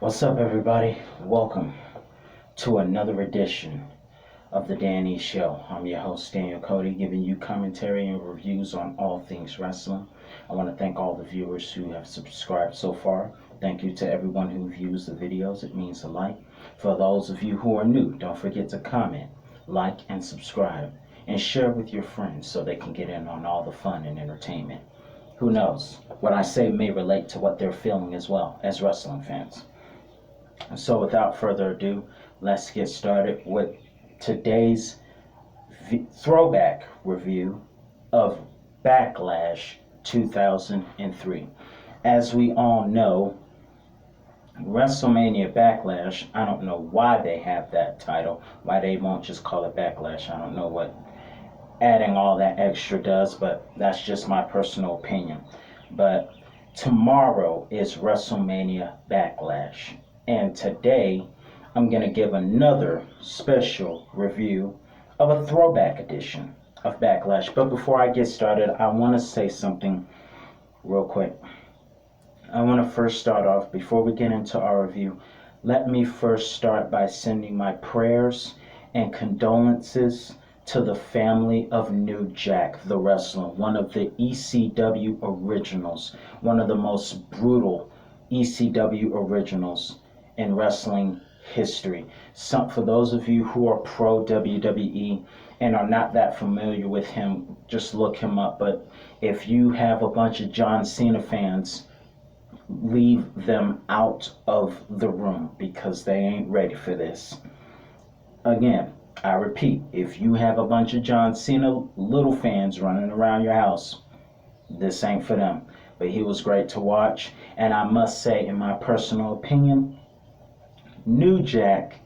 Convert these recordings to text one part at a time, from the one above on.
What's up, everybody? Welcome to another edition of the Danny Show. I'm your host, Daniel Cody, giving you commentary and reviews on all things wrestling. I want to thank all the viewers who have subscribed so far. Thank you to everyone who views the videos. It means a lot. For those of you who are new, don't forget to comment, like, and subscribe, and share with your friends so they can get in on all the fun and entertainment. Who knows? What I say may relate to what they're feeling as well as wrestling fans. So without further ado, let's get started with today's throwback review of Backlash 2003. As we all know, WrestleMania Backlash, I don't know why they have that title, why they won't just call it Backlash. I don't know what adding all that extra does, but that's just my personal opinion. But tomorrow is WrestleMania Backlash. And today, I'm going to give another special review of a throwback edition of Backlash. But before I get started, I want to say something real quick. I want to first start off, before we get into our review, let me first start by sending my prayers and condolences to the family of New Jack, the wrestler, one of the ECW originals, one of the most brutal ECW originals in wrestling history. For those of you who are pro WWE and are not that familiar with him, just look him up. But if you have a bunch of John Cena fans, leave them out of the room because they ain't ready for this. Again, I repeat, if you have a bunch of John Cena little fans running around your house, this ain't for them. But he was great to watch, and I must say, in my personal opinion, New Jack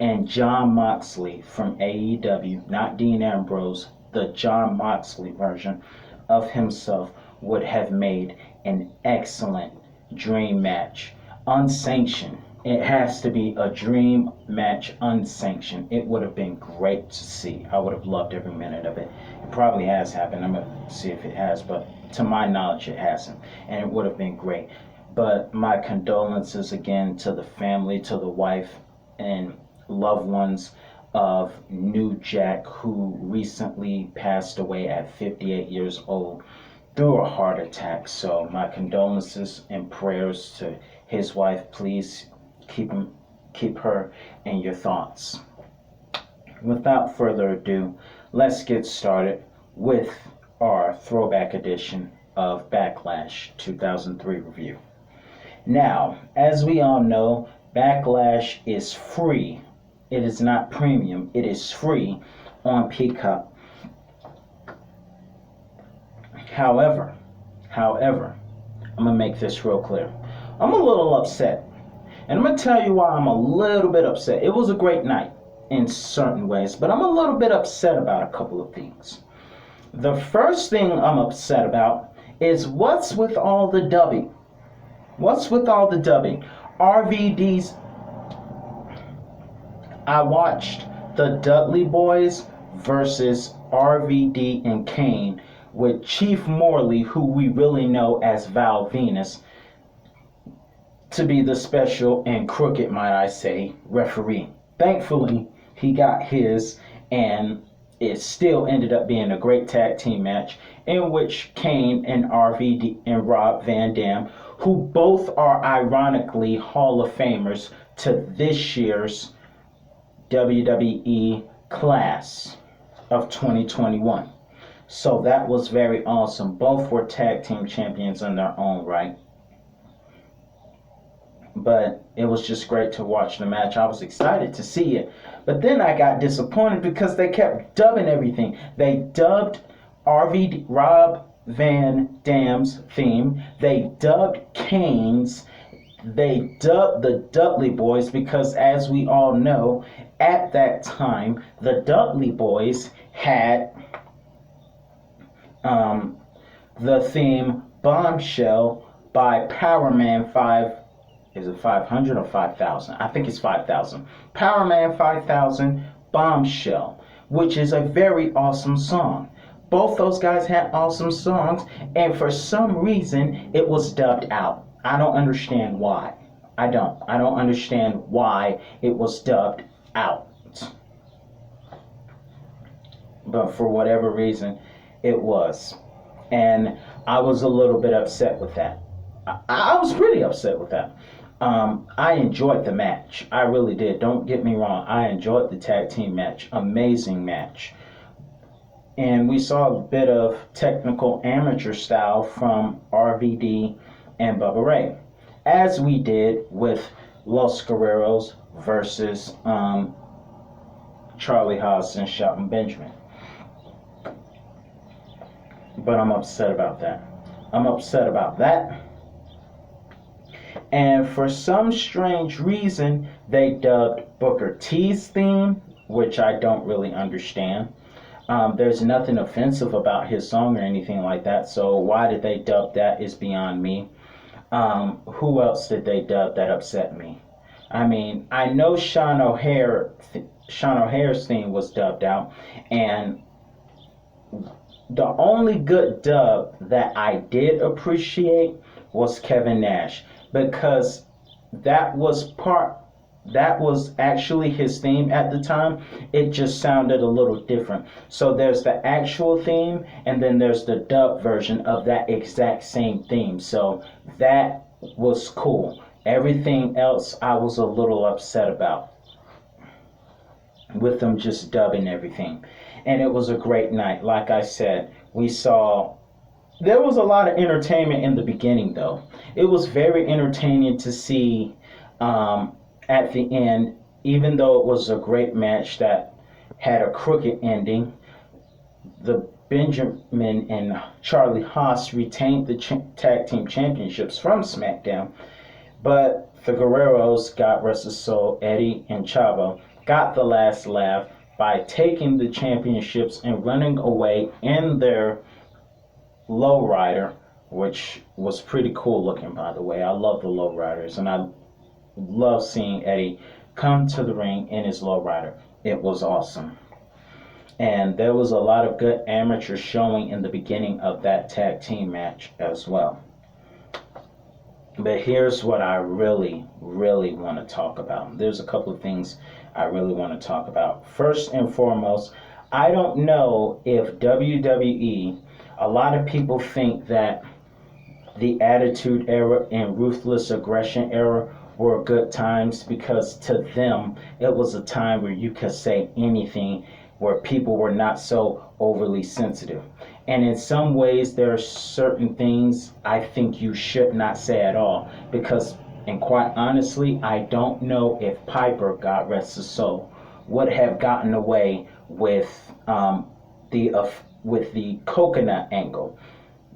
and Jon Moxley from AEW, not Dean Ambrose, the Jon Moxley version of himself, would have made an excellent dream match. Unsanctioned. It has to be a dream match, unsanctioned. It would have been great to see. I would have loved every minute of it. It probably has happened. I'm going to see if it has, but to my knowledge, it hasn't. And it would have been great. But my condolences again to the family, to the wife and loved ones of New Jack, who recently passed away at 58 years old through a heart attack. So my condolences and prayers to his wife. Please keep her in your thoughts. Without further ado, let's get started with our throwback edition of Backlash 2003 review. Now, as we all know, Backlash is free. It is not premium. It is free on Peacock. However, I'm going to make this real clear. I'm a little upset. And I'm going to tell you why I'm a little bit upset. It was a great night in certain ways, but I'm a little bit upset about a couple of things. The first thing I'm upset about is what's with all the dubbing. What's with all the dubbing? RVD's... I watched the Dudley Boys versus RVD and Kane with Chief Morley, who we really know as Val Venus, to be the special and crooked, might I say, referee. Thankfully, he got his, and it still ended up being a great tag team match in which Kane and RVD and Rob Van Dam, who both are ironically Hall of Famers to this year's WWE class of 2021. So that was very awesome. Both were tag team champions in their own right. But it was just great to watch the match. I was excited to see it. But then I got disappointed because they kept dubbing everything. They dubbed Rob Van Dam's theme. They dubbed Kane's. They dubbed the Dudley Boys because, as we all know, at that time, the Dudley Boys had the theme Bombshell by Powerman 5. Is it 500 or 5,000? I think it's 5,000. Powerman 5,000 Bombshell, which is a very awesome song. Both those guys had awesome songs, and for some reason, it was dubbed out. I don't understand why. I don't understand why it was dubbed out. But for whatever reason, it was. And I was a little bit upset with that. I was pretty upset with that. I enjoyed the match. I really did. Don't get me wrong. I enjoyed the tag team match. Amazing match. And we saw a bit of technical amateur style from RVD and Bubba Ray, as we did with Los Guerreros versus Charlie Haas and Shelton Benjamin. But I'm upset about that. I'm upset about that. And for some strange reason, they dubbed Booker T's theme, which I don't really understand. There's nothing offensive about his song or anything like that, so why did they dub that is beyond me. Who else did they dub that upset me? I mean, I know Sean O'Hare's theme was dubbed out, and the only good dub that I did appreciate was Kevin Nash, because that was part that was actually his theme at the time. It just sounded a little different. So there's the actual theme, and then there's the dub version of that exact same theme. So that was cool. Everything else I was a little upset about, with them just dubbing everything. And it was a great night. Like I said, there was a lot of entertainment in the beginning, though. It was very entertaining to see at the end, even though it was a great match that had a crooked ending. The Benjamin and Charlie Haas retained the tag team championships from SmackDown, but the Guerreros, God rest his soul, Eddie and Chavo, got the last laugh by taking the championships and running away in their lowrider, which was pretty cool looking, by the way. I love the lowriders, and I love seeing Eddie come to the ring in his lowrider. It was awesome. And there was a lot of good amateur showing in the beginning of that tag team match as well. But here's what I really, really want to talk about. There's a couple of things I really want to talk about. First and foremost, I don't know if WWE, a lot of people think that the Attitude Era and Ruthless Aggression Era were good times, because to them it was a time where you could say anything, where people were not so overly sensitive. And in some ways, there are certain things I think you should not say at all, because, and quite honestly, I don't know if Piper, God rest his soul, would have gotten away with the coconut angle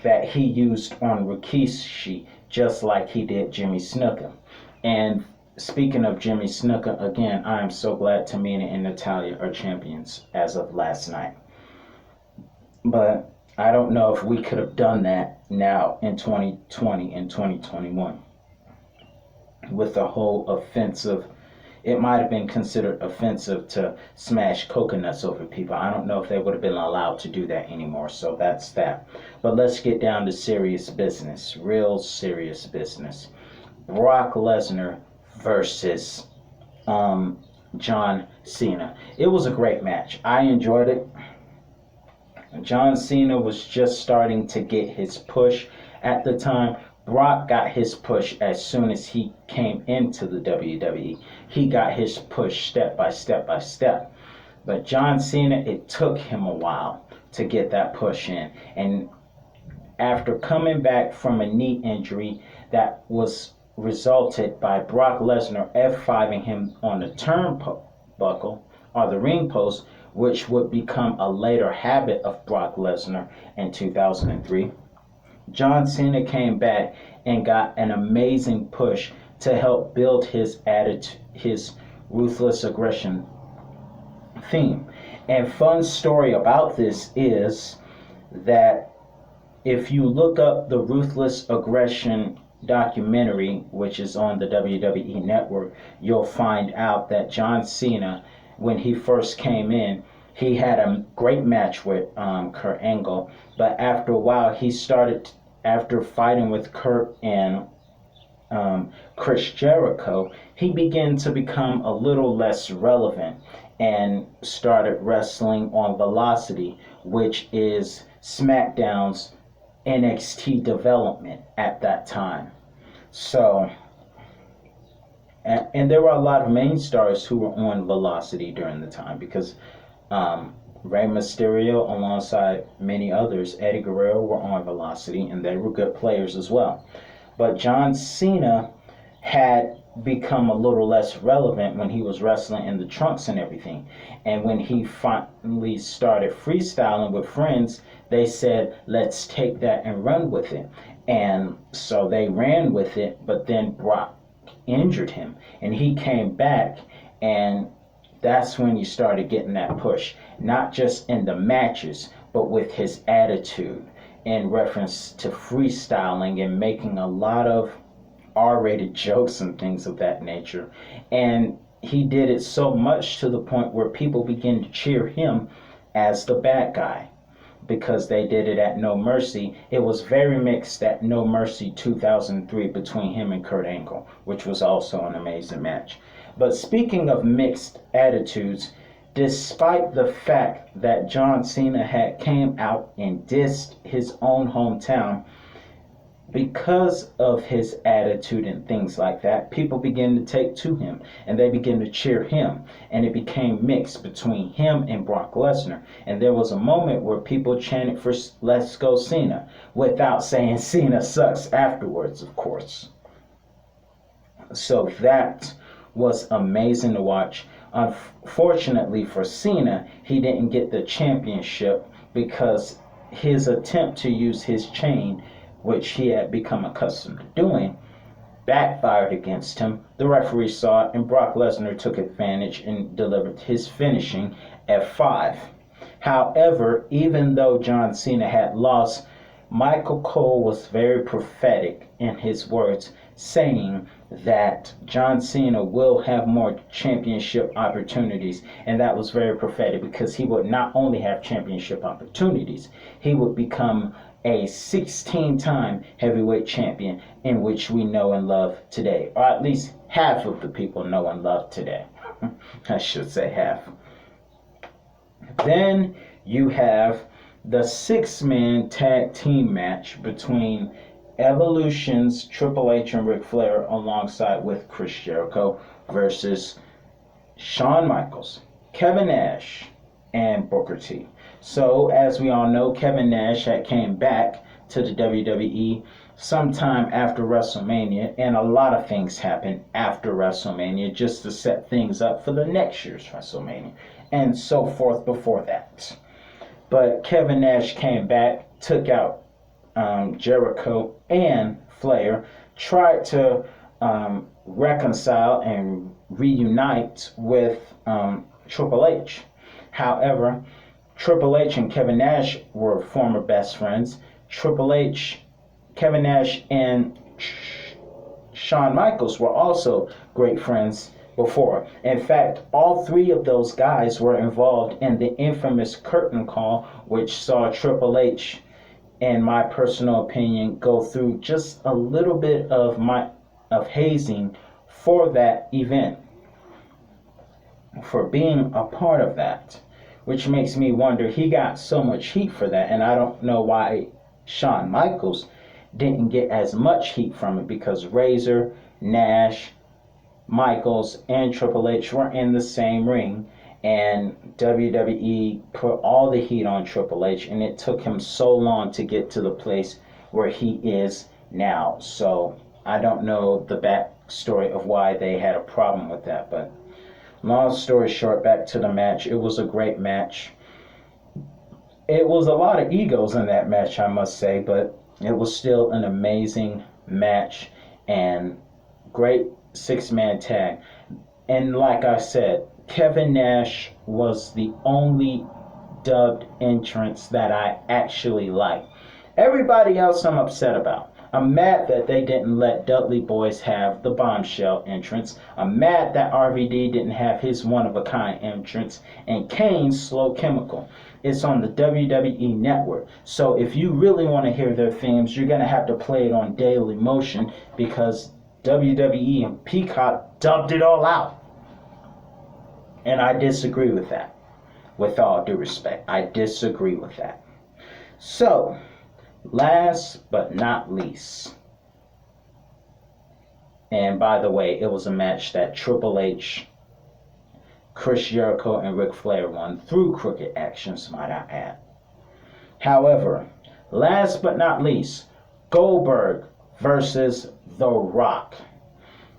that he used on Rikishi, just like he did Jimmy Snuka. And speaking of Jimmy Snuka, again, I am so glad Tamina and Natalya are champions as of last night. But I don't know if we could have done that now in 2020 and 2021 with the whole offensive. It might have been considered offensive to smash coconuts over people. I don't know if they would have been allowed to do that anymore. So that's that. But let's get down to serious business, real serious business. Brock Lesnar versus John Cena. It was a great match. I enjoyed it. John Cena was just starting to get his push at the time. Brock got his push as soon as he came into the WWE. He got his push step by step by step. But John Cena, it took him a while to get that push in. And after coming back from a knee injury that was resulted by Brock Lesnar F5ing him on the turnbuckle or the ring post, which would become a later habit of Brock Lesnar in 2003. John Cena came back and got an amazing push to help build his attitude, his ruthless aggression theme. And fun story about this is that if you look up the Ruthless Aggression documentary, which is on the WWE Network, you'll find out that John Cena, when he first came in, he had a great match with Kurt Angle, but after a while he started, after fighting with Kurt and Chris Jericho, he began to become a little less relevant and started wrestling on Velocity, which is SmackDown's NXT development at that time. So, and there were a lot of main stars who were on Velocity during the time because Rey Mysterio, alongside many others, Eddie Guerrero, were on Velocity, and they were good players as well. But John Cena had become a little less relevant when he was wrestling in the trunks and everything. And when he finally started freestyling with friends, they said, let's take that and run with it. And so they ran with it, but then Brock injured him, and he came back, and that's when you started getting that push, not just in the matches, but with his attitude in reference to freestyling and making a lot of R-rated jokes and things of that nature. And he did it so much to the point where people began to cheer him as the bad guy because they did it at No Mercy. It was very mixed at No Mercy 2003 between him and Kurt Angle, which was also an amazing match. But speaking of mixed attitudes, despite the fact that John Cena had came out and dissed his own hometown, because of his attitude and things like that, people began to take to him and they began to cheer him. And it became mixed between him and Brock Lesnar. And there was a moment where people chanted for Let's Go Cena without saying Cena sucks afterwards, of course. So that was amazing to watch. Unfortunately for Cena, he didn't get the championship because his attempt to use his chain, which he had become accustomed to doing, backfired against him. The referee saw it, and Brock Lesnar took advantage and delivered his finishing F5. However, even though John Cena had lost, Michael Cole was very prophetic in his words, saying that John Cena will have more championship opportunities. And that was very prophetic because he would not only have championship opportunities, he would become a 16-time heavyweight champion, in which we know and love today, or at least half of the people know and love today. I should say half. Then you have the 6-man tag team match between Evolution's Triple H and Ric Flair alongside with Chris Jericho versus Shawn Michaels, Kevin Nash, and Booker T. So, as we all know, Kevin Nash had came back to the WWE sometime after WrestleMania, and a lot of things happened after WrestleMania just to set things up for the next year's WrestleMania, and so forth before that. But Kevin Nash came back, took out Jericho and Flair, tried to reconcile and reunite with Triple H. However, Triple H and Kevin Nash were former best friends. Kevin Nash, and Shawn Michaels were also great friends before. In fact, all three of those guys were involved in the infamous curtain call, which saw Triple H, in my personal opinion, go through just a little bit of hazing for that event, for being a part of that. Which makes me wonder, he got so much heat for that, and I don't know why Shawn Michaels didn't get as much heat from it, because Razor, Nash, Michaels, and Triple H were in the same ring, and WWE put all the heat on Triple H, and it took him so long to get to the place where he is now. So I don't know the backstory of why they had a problem with that, but long story short, back to the match. It was a great match. It was a lot of egos in that match, I must say, but it was still an amazing match and great 6-man tag. And like I said, Kevin Nash was the only dubbed entrance that I actually liked. Everybody else I'm upset about. I'm mad that they didn't let Dudley Boyz have the bombshell entrance. I'm mad that RVD didn't have his one-of-a-kind entrance. And Kane's Slow Chemical. It's on the WWE Network. So if you really want to hear their themes, you're going to have to play it on Daily Motion, because WWE and Peacock dubbed it all out. And I disagree with that. With all due respect, I disagree with that. So, last but not least, and by the way, it was a match that Triple H, Chris Jericho, and Ric Flair won through crooked actions, might I add. However, last but not least, Goldberg versus The Rock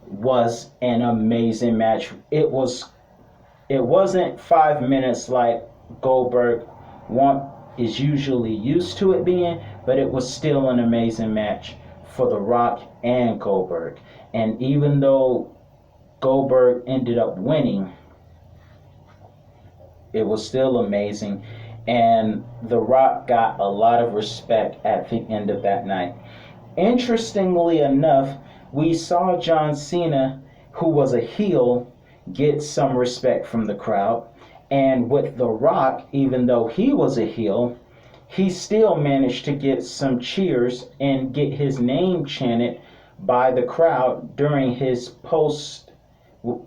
was an amazing match. It wasn't 5 minutes like Goldberg is usually used to it being, but it was still an amazing match for The Rock and Goldberg. And even though Goldberg ended up winning, it was still amazing. And The Rock got a lot of respect at the end of that night. Interestingly enough, we saw John Cena, who was a heel, get some respect from the crowd. And with The Rock, even though he was a heel, he still managed to get some cheers and get his name chanted by the crowd during his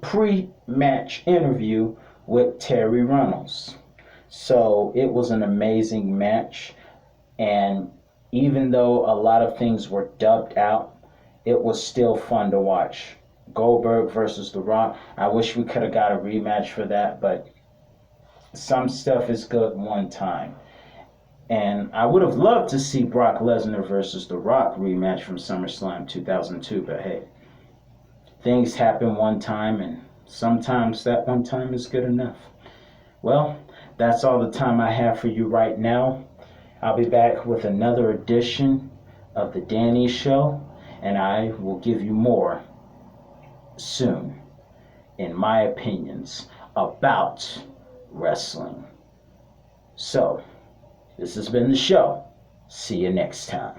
pre-match interview with Terry Reynolds. So it was an amazing match, and even though a lot of things were dubbed out, it was still fun to watch. Goldberg versus The Rock. I wish we could have got a rematch for that, but some stuff is good one time. And I would have loved to see Brock Lesnar versus The Rock rematch from SummerSlam 2002, but hey, things happen one time, and sometimes that one time is good enough. Well, that's all the time I have for you right now. I'll be back with another edition of The Danny Show, and I will give you more soon, in my opinions, about wrestling. So, this has been the show. See you next time.